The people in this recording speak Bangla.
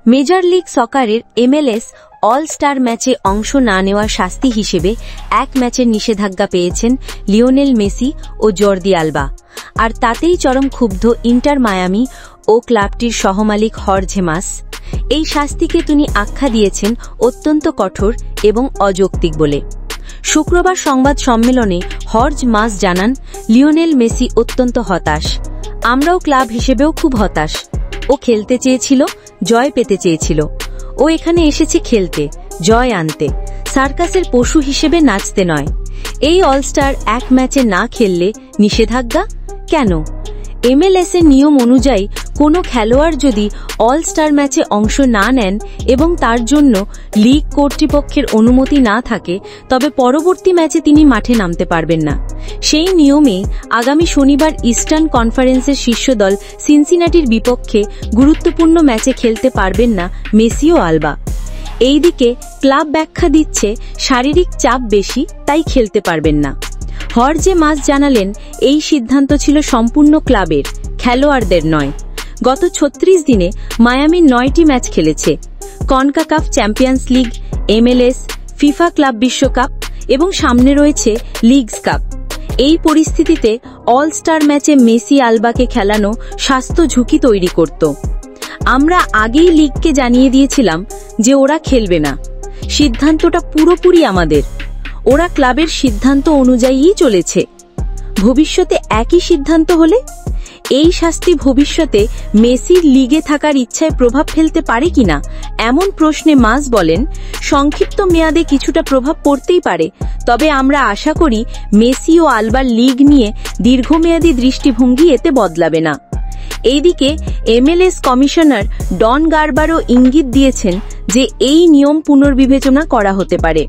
মেজর লিগ সকারের MLS অল স্টার ম্যাচে অংশ না নেওয়ার শাস্তি হিসেবে এক ম্যাচের নিষেধাজ্ঞা পেয়েছেন লিওনেল মেসি ও জর্দি আলবা। আর তাতেই চরম ক্ষুব্ধ ইন্টার মায়ামি ও ক্লাবটির সহমালিক হর্জে মাস। এই শাস্তিকে তিনি আখ্যা দিয়েছেন অত্যন্ত কঠোর এবং অযৌক্তিক বলে। শুক্রবার সংবাদ সম্মেলনে হর্জ মাস জানান, লিওনেল মেসি অত্যন্ত হতাশ। আমরাও ক্লাব হিসেবেও খুব হতাশ। ও খেলতে চেয়েছিল, জয় পেতে চেয়েছিল। ও এখানে এসেছে খেলতে, জয় আনতে, সার্কাসের পশু হিসেবে নাচতে নয়। এই অলস্টার এক ম্যাচে না খেললে নিষেধাজ্ঞা কেন? MLS এর নিয়ম অনুযায়ী কোনো খেলোয়াড় যদি অল স্টার ম্যাচে অংশ না নেন এবং তার জন্য লিগ কর্তৃপক্ষের অনুমতি না থাকে, তবে পরবর্তী ম্যাচে তিনি মাঠে নামতে পারবেন না। সেই নিয়মে আগামী শনিবার ইস্টার্ন কনফারেন্সের শীর্ষ দল সিনসিনাটির বিপক্ষে গুরুত্বপূর্ণ ম্যাচে খেলতে পারবেন না মেসি ও আলবা। এইদিকে ক্লাব ব্যাখ্যা দিচ্ছে শারীরিক চাপ বেশি, তাই খেলতে পারবেন না। হর্জে মাস জানালেন, এই সিদ্ধান্ত ছিল সম্পূর্ণ ক্লাবের, খেলোয়াড়দের নয়। গত 36 দিনে মায়ামি 9টি ম্যাচ খেলেছে। CONCACAF champions league, MLS, FIFA club বিশ্বকাপ এবং সামনে রয়েছে লিগস কাপ। এই পরিস্থিতিতে অল স্টার ম্যাচে মেসি আলবাকে খেলানো স্বাস্থ্য ঝুঁকি তৈরি করত। আমরা আগেই লিগকে জানিয়ে দিয়েছিলাম যে ওরা খেলবে না। সিদ্ধান্তটা পুরোপুরি আমাদের। ওরা ক্লাবের সিদ্ধান্ত অনুযায়ীই চলেছে। ভবিষ্যতে একই সিদ্ধান্ত হলে এই শাস্তি ভবিষ্যতে মেসির লিগে থাকার ইচ্ছায় প্রভাব ফেলতে পারে কিনা, এমন প্রশ্নে মাস বলেন, সংক্ষিপ্ত মেয়াদে কিছুটা প্রভাব পড়তেই পারে, তবে আমরা আশা করি মেসি ও আলবার লিগ নিয়ে দীর্ঘমেয়াদী দৃষ্টিভঙ্গি এতে বদলাবে না। এইদিকে MLS কমিশনার ডন গারবারও ইঙ্গিত দিয়েছেন যে এই নিয়ম পুনর্বিবেচনা করা হতে পারে।